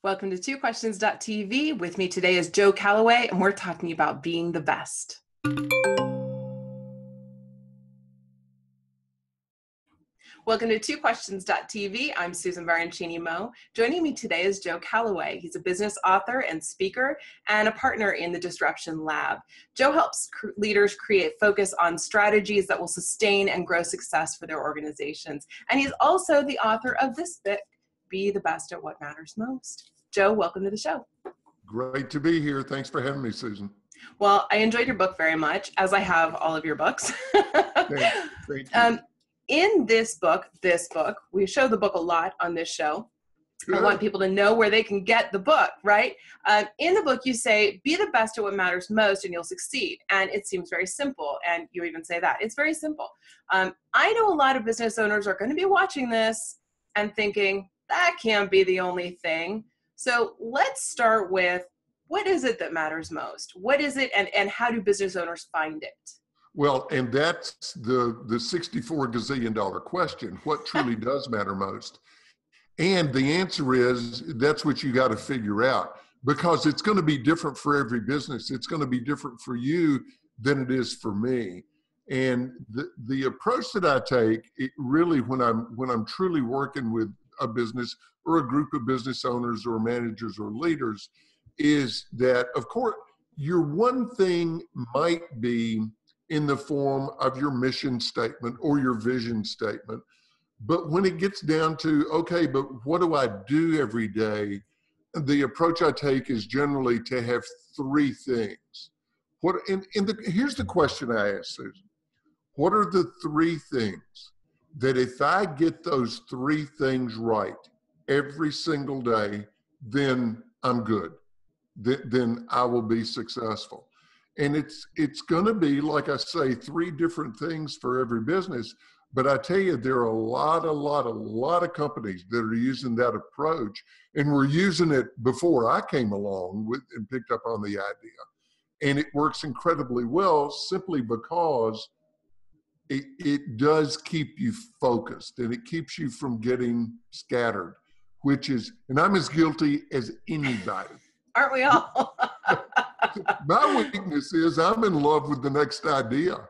Welcome to TwoQuestions.tv. With me today is Joe Calloway, and we're talking about being the best. Welcome to TwoQuestions.tv. I'm Susan Baroncini-Moe. Joining me today is Joe Calloway. He's a business author and speaker and a partner in the Disruption Lab. Joe helps leaders create focus on strategies that will sustain and grow success for their organizations. And he's also the author of this book, Be the Best at What Matters Most. Joe, welcome to the show. Great to be here. Thanks for having me, Susan. Well, I enjoyed your book very much, as I have all of your books. Thank you. In this book, we show the book a lot on this show. Good. I want people to know where they can get the book, right? In the book, you say, be the best at what matters most and you'll succeed. And it seems very simple. And you even say that. It's very simple. I know a lot of business owners are going to be watching this and thinking, that can't be the only thing. So let's start with, what is it that matters most? What is it, and how do business owners find it? Well, and that's the $64 gazillion question. What truly does matter most? And the answer is, that's what you got to figure out, because it's going to be different for every business. It's going to be different for you than it is for me. And the approach that I take, it really, when I'm truly working with a business or a group of business owners or managers or leaders, is that, of course, your one thing might be in the form of your mission statement or your vision statement. But when it gets down to, okay, but what do I do every day? The approach I take is generally to have three things. Here's the question I ask, Susan. What are the three things that if I get those three things right every single day, then I'm good? Then I will be successful. And it's going to be, like I say, three different things for every business. But I tell you, there are a lot of companies that are using that approach, and were using it before I came along and picked up on the idea. And it works incredibly well, simply because it does keep you focused, and it keeps you from getting scattered, which is, and I'm as guilty as anybody. Aren't we all? My weakness is I'm in love with the next idea.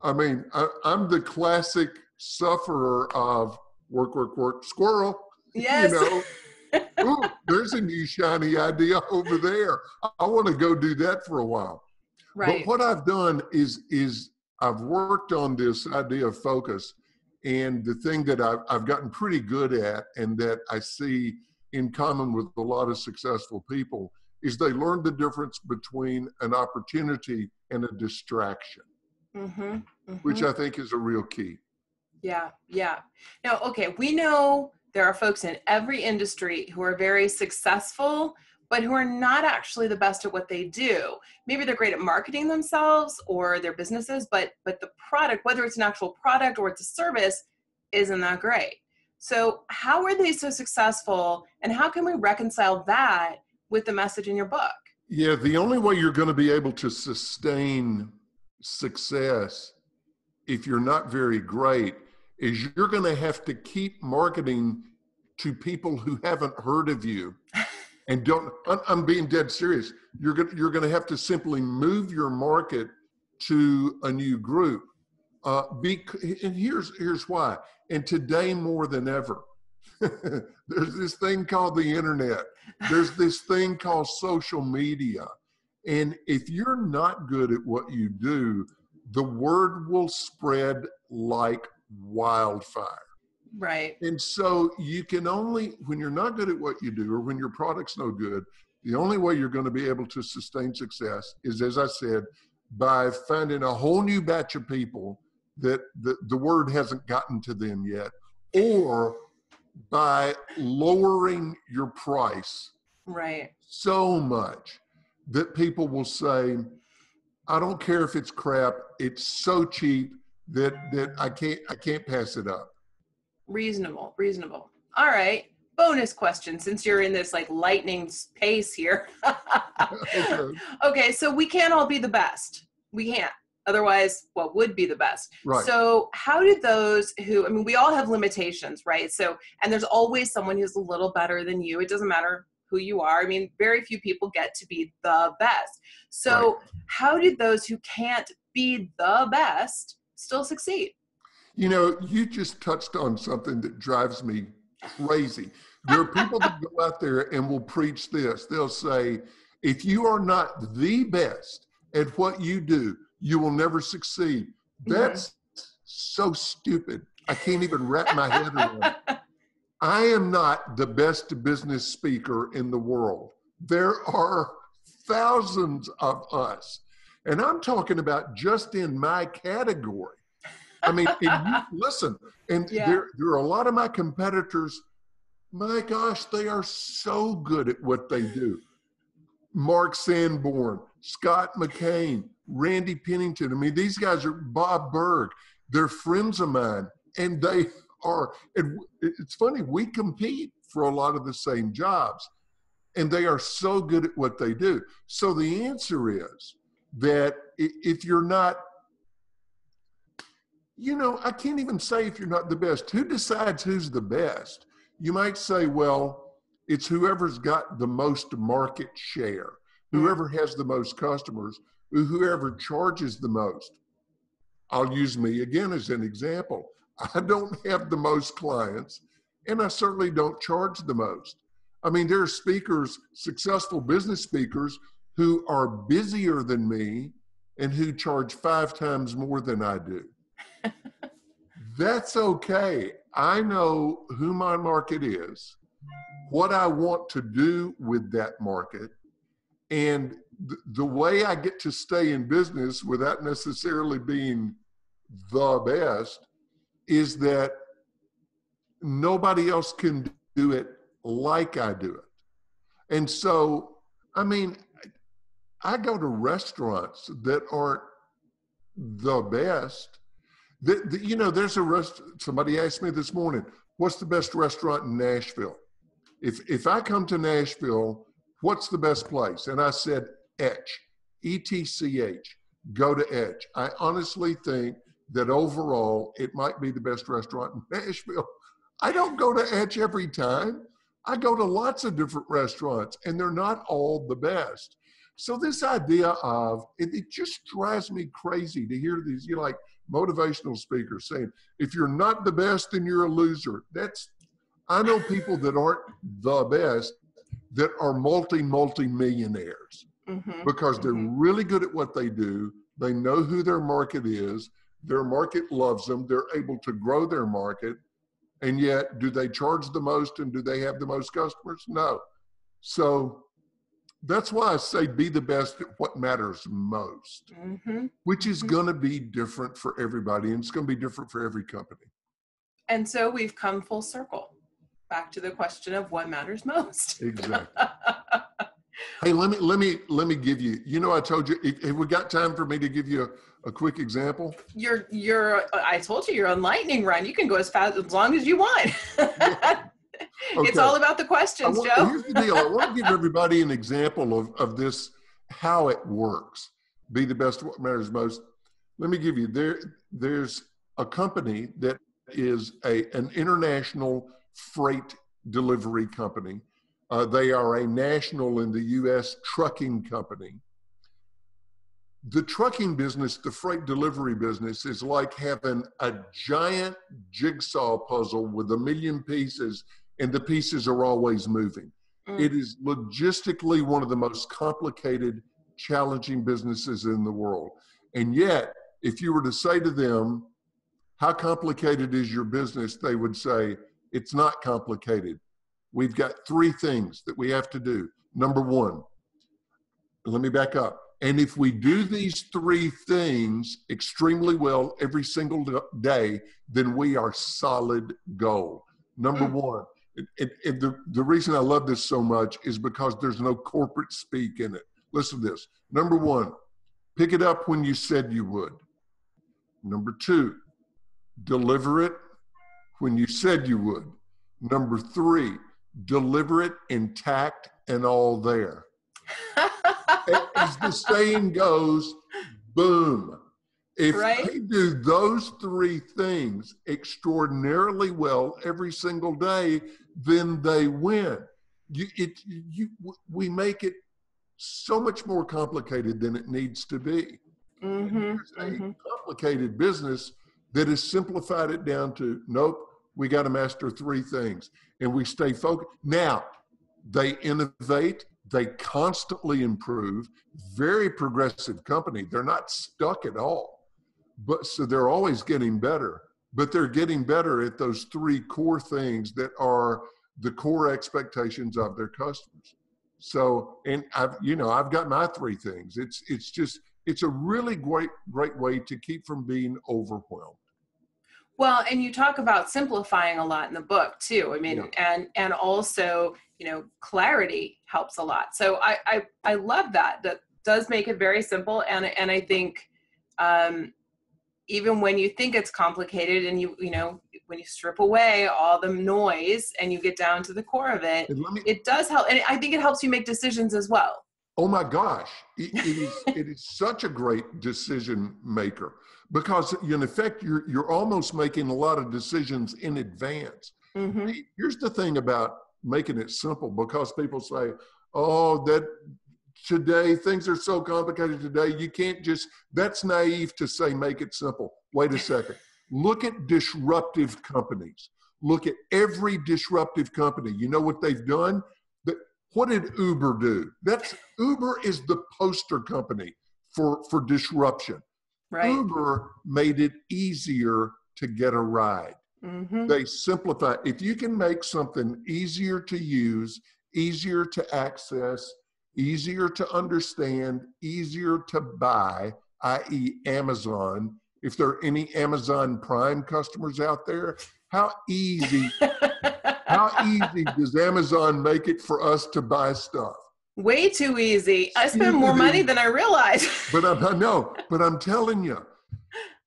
I mean, I'm the classic sufferer of work, squirrel. Yes. You know, ooh, there's a new shiny idea over there. I want to go do that for a while. Right. But what I've done is I've worked on this idea of focus, and the thing that I've gotten pretty good at, and that I see in common with a lot of successful people, is they learn the difference between an opportunity and a distraction, which I think is a real key. Yeah. Now, okay, we know there are folks in every industry who are very successful, but who are not actually the best at what they do. Maybe they're great at marketing themselves or their businesses, but the product, whether it's an actual product or it's a service, isn't that great. So how are they so successful, and how can we reconcile that with the message in your book? Yeah, the only way you're going to be able to sustain success if you're not very great is you're going to have to keep marketing to people who haven't heard of you and don't. I'm being dead serious. You're going to have to simply move your market to a new group. And here's why. And today more than ever, there's this thing called the internet. There's this thing called social media. And if you're not good at what you do, the word will spread like wildfire. Right. And so you can only, when you're not good at what you do, or when your product's no good, the only way you're going to be able to sustain success is, as I said, by finding a whole new batch of people that the word hasn't gotten to them yet, or by lowering your price so much that people will say, I don't care if it's crap, it's so cheap that I can't pass it up. Reasonable. All right. Bonus question, since you're in this like lightning pace here. Okay, so we can't all be the best. We can't. Otherwise, what would be the best? Right. So how did those we all have limitations, right? So, and there's always someone who's a little better than you. It doesn't matter who you are. I mean, very few people get to be the best. So Right. how do those who can't be the best still succeed? You know, you just touched on something that drives me crazy. There are people that go out there and will preach this. They'll say, if you are not the best at what you do, you will never succeed. Mhm. That's so stupid. I can't even wrap my head around it. I am not the best business speaker in the world. There are thousands of us. And I'm talking about just in my category. I mean, and you listen, and Yeah. there are a lot of my competitors, my gosh, they are so good at what they do. Mark Sanborn, Scott McCain, Randy Pennington. I mean, these guys are Bob Berg. They're friends of mine, and they are. And it's funny, we compete for a lot of the same jobs, and they are so good at what they do. So the answer is that if you're not, you know, I can't even say if you're not the best. Who decides who's the best? You might say, well, it's whoever's got the most market share, Mm. whoever has the most customers, whoever charges the most. I'll use me again as an example. I don't have the most clients, and I certainly don't charge the most. I mean, there are speakers, successful business speakers, who are busier than me and who charge 5 times more than I do. That's okay. I know who my market is, what I want to do with that market, and the way I get to stay in business without necessarily being the best is that nobody else can do it like I do it. And so, I mean, I go to restaurants that aren't the best. You know, there's somebody asked me this morning, what's the best restaurant in Nashville? If I come to Nashville, what's the best place? And I said, Etch, E-T-C-H, go to Etch. I honestly think that overall, it might be the best restaurant in Nashville. I don't go to Etch every time. I go to lots of different restaurants, and they're not all the best. So this idea of, it just drives me crazy to hear these, you know, like motivational speakers saying, if you're not the best, then you're a loser. I know people that aren't the best that are multi-millionaires Mhm. because they're Mhm. really good at what they do. They know who their market is. Their market loves them. They're able to grow their market. And yet, do they charge the most and do they have the most customers? No. So that's why I say be the best at what matters most, Mhm. which is Mhm. going to be different for everybody, and it's going to be different for every company. And so we've come full circle back to the question of what matters most. Exactly. Hey, let me give you. You know, I told you. Have we got time for me to give you a quick example? I told you you're on lightning run. You can go as fast as long as you want. It's Okay. all about the questions, Joe. Here's the deal. I want to give everybody an example of this, how it works. Be the best what matters most. Let me give you, there's a company that is an international freight delivery company. They are a national in the US trucking company. The trucking business, the freight delivery business, is like having a giant jigsaw puzzle with a million pieces, and the pieces are always moving. Mm. It is logistically one of the most complicated, challenging businesses in the world. And yet, if you were to say to them, how complicated is your business? They would say, it's not complicated. We've got 3 things that we have to do. Number 1, let me back up. And if we do these 3 things extremely well every single day, then we are solid gold. Number Mm. 1, and the reason I love this so much is because there's no corporate speak in it. Listen to this. Number 1, pick it up when you said you would. Number 2, deliver it when you said you would. Number 3, deliver it intact and all there. As the saying goes, boom. If Right? they do those 3 things extraordinarily well every single day, then they win. we make it so much more complicated than it needs to be. And here's a complicated business that has simplified it down to, nope, we got to master 3 things. And we stay focused. Now, they innovate, they constantly improve, very progressive company. They're not stuck at all. But so they're always getting better, but they're getting better at those 3 core things that are the core expectations of their customers. So, and I've got my 3 things. It's a really great way to keep from being overwhelmed. Well, and you talk about simplifying a lot in the book too. I mean, and also, clarity helps a lot. So I love that. That does make it very simple. And I think, even when you think it's complicated and when you strip away all the noise and you get down to the core of it, it does help. And I think it helps you make decisions as well. Oh my gosh, it is such a great decision maker, because in effect, you're almost making a lot of decisions in advance. Mm-hmm. Here's the thing about making it simple, because people say, oh, that today, things are so complicated today, you can't just, that's naive to say, make it simple. Wait a second. Look at disruptive companies. Look at every disruptive company. You know what they've done? What did Uber do? Uber is the poster company for disruption. Right. Uber made it easier to get a ride. Mm-hmm. They simplify. If you can make something easier to use, easier to access, easier to understand, easier to buy, i.e. Amazon. If there are any Amazon Prime customers out there, how easy does Amazon make it for us to buy stuff? Way too easy. I spend more money than I realize. But I'm telling you,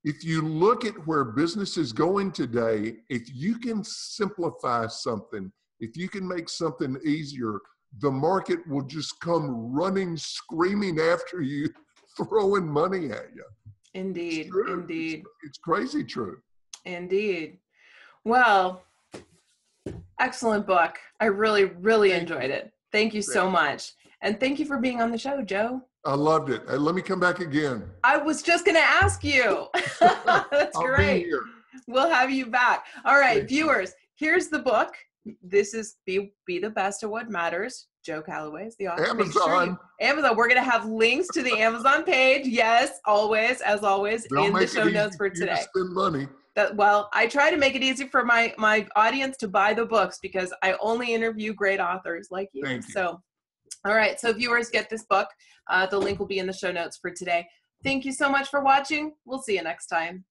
if you look at where business is going today, if you can simplify something, if you can make something easier, the market will just come running, screaming after you, throwing money at you. Indeed. Indeed. It's crazy true. Indeed. Well, excellent book. I really, really enjoyed it. Thank you so much. And thank you for being on the show, Joe. I loved it. Let me come back again. I was just going to ask you. That's great. Be here. We'll have you back. All right, viewers, here's the book. This is Be the Best at What Matters. Joe Calloway is the author. Amazon. Amazon. We're going to have links to the Amazon page. Yes, always, as always, in the show notes for today. Spend money. Well, I try to make it easy for my audience to buy the books, because I only interview great authors like you. Thank you. So, all right. So viewers, get this book. The link will be in the show notes for today. Thank you so much for watching. We'll see you next time.